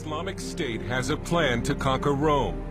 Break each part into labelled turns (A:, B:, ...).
A: Islamic State has a plan to conquer Rome.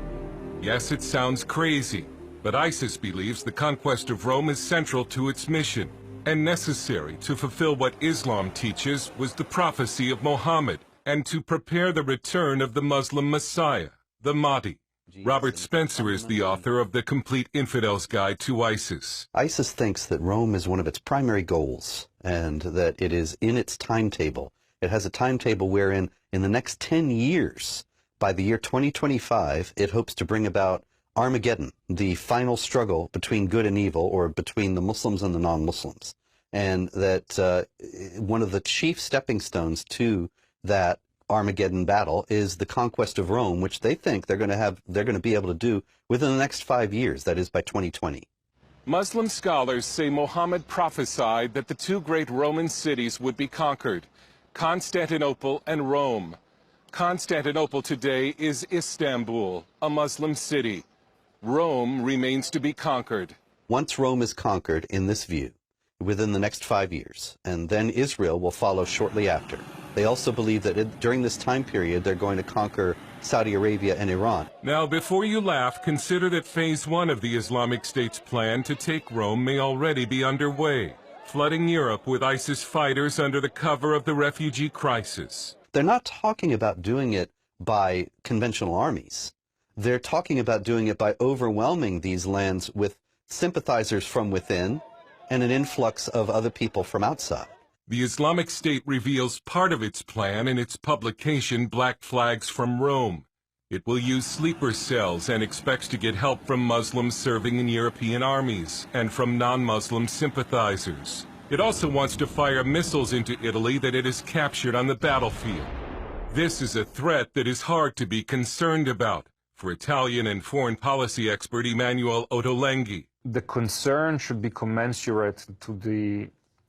A: Yes, it sounds crazy, but ISIS believes the conquest of Rome is central to its mission and necessary to fulfill what Islam teaches was the prophecy of Muhammad and to prepare the return of the Muslim Messiah, the Mahdi. Robert Spencer is the author of The Complete Infidel's Guide to ISIS.
B: ISIS thinks that Rome is one of its primary goals and that it is in its timetable. It has a timetable wherein in the next 10 years, by the year 2025, it hopes to bring about Armageddon, the final struggle between good and evil, or between the Muslims and the non-Muslims. And that one of the chief stepping stones to that Armageddon battle is the conquest of Rome, which they think they're going to be able to do within the next 5 years, that is by 2020.
A: Muslim scholars say Muhammad prophesied that the two great Roman cities would be conquered, Constantinople and Rome. Constantinople today is Istanbul, a Muslim city. Rome remains to be conquered.
B: Once Rome is conquered, in this view, within the next 5 years, and then Israel will follow shortly after. They also believe that during this time period, they're going to conquer Saudi Arabia and Iran.
A: Now, before you laugh, consider that Phase 1 of the Islamic State's plan to take Rome may already be underway, flooding Europe with ISIS fighters under the cover of the refugee crisis.
B: They're not talking about doing it by conventional armies. They're talking about doing it by overwhelming these lands with sympathizers from within and an influx of other people from outside.
A: The Islamic State reveals part of its plan in its publication, Black Flags from Rome. It will use sleeper cells and expects to get help from Muslims serving in European armies and from non-Muslim sympathizers. It also wants to fire missiles into Italy that it has captured on the battlefield. This is a threat that is hard to be concerned about for Italian and foreign policy expert Emanuele Ottolenghi.
C: The concern should be commensurate to the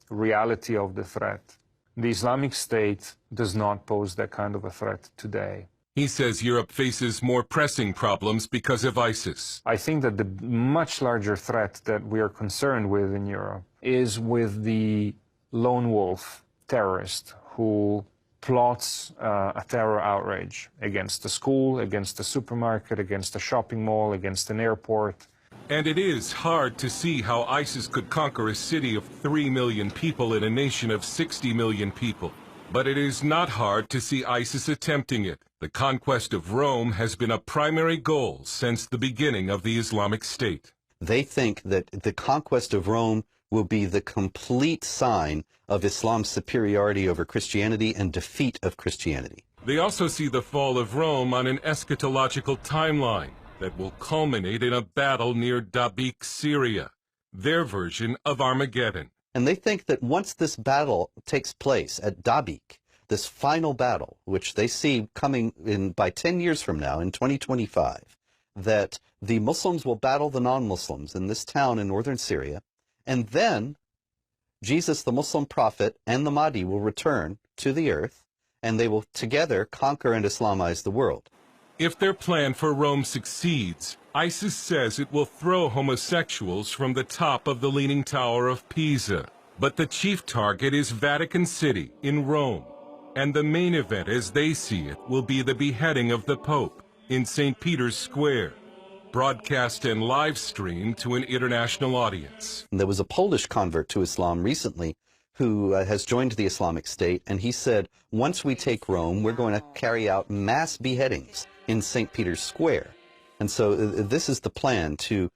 C: reality of the threat. The Islamic State does not pose that kind of a threat today.
A: He says Europe faces more pressing problems because of ISIS.
C: I think that the much larger threat that we are concerned with in Europe is with the lone wolf terrorist who plots a terror outrage against a school, against a supermarket, against a shopping mall, against an airport.
A: And it is hard to see how ISIS could conquer a city of 3 million people in a nation of 60 million people. But it is not hard to see ISIS attempting it. The conquest of Rome has been a primary goal since the beginning of the Islamic State.
B: They think that the conquest of Rome will be the complete sign of Islam's superiority over Christianity and defeat of Christianity.
A: They also see the fall of Rome on an eschatological timeline that will culminate in a battle near Dabiq, Syria, their version of Armageddon.
B: And they think that once this battle takes place at Dabiq, this final battle, which they see coming in by 10 years from now, in 2025, that the Muslims will battle the non-Muslims in this town in northern Syria, and then Jesus, the Muslim prophet, and the Mahdi will return to the earth, and they will together conquer and Islamize the world.
A: If their plan for Rome succeeds, ISIS says it will throw homosexuals from the top of the Leaning Tower of Pisa. But the chief target is Vatican City in Rome. And the main event, as they see it, will be the beheading of the Pope in St. Peter's Square, broadcast and live streamed to an international audience.
B: There was a Polish convert to Islam recently who has joined the Islamic State, and he said, once we take Rome, we're going to carry out mass beheadings in St. Peter's Square. And so this is the plan, to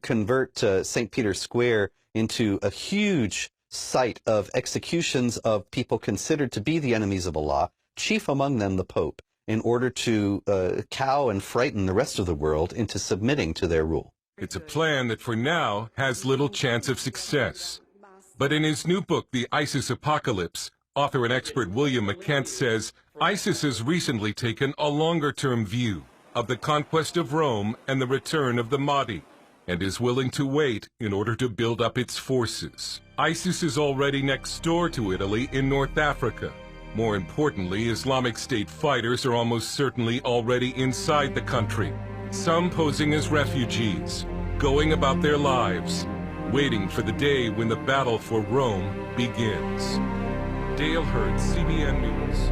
B: convert St. Peter's Square into a huge site of executions of people considered to be the enemies of Allah, chief among them the Pope, in order to cow and frighten the rest of the world into submitting to their rule.
A: It's a plan that for now has little chance of success. But in his new book, The ISIS Apocalypse, author and expert William McKent says ISIS has recently taken a longer-term view of the conquest of Rome and the return of the Mahdi, and is willing to wait in order to build up its forces. ISIS is already next door to Italy in North Africa. More importantly, Islamic State fighters are almost certainly already inside the country, some posing as refugees, going about their lives, waiting for the day when the battle for Rome begins. Dale Hurd, CBN News.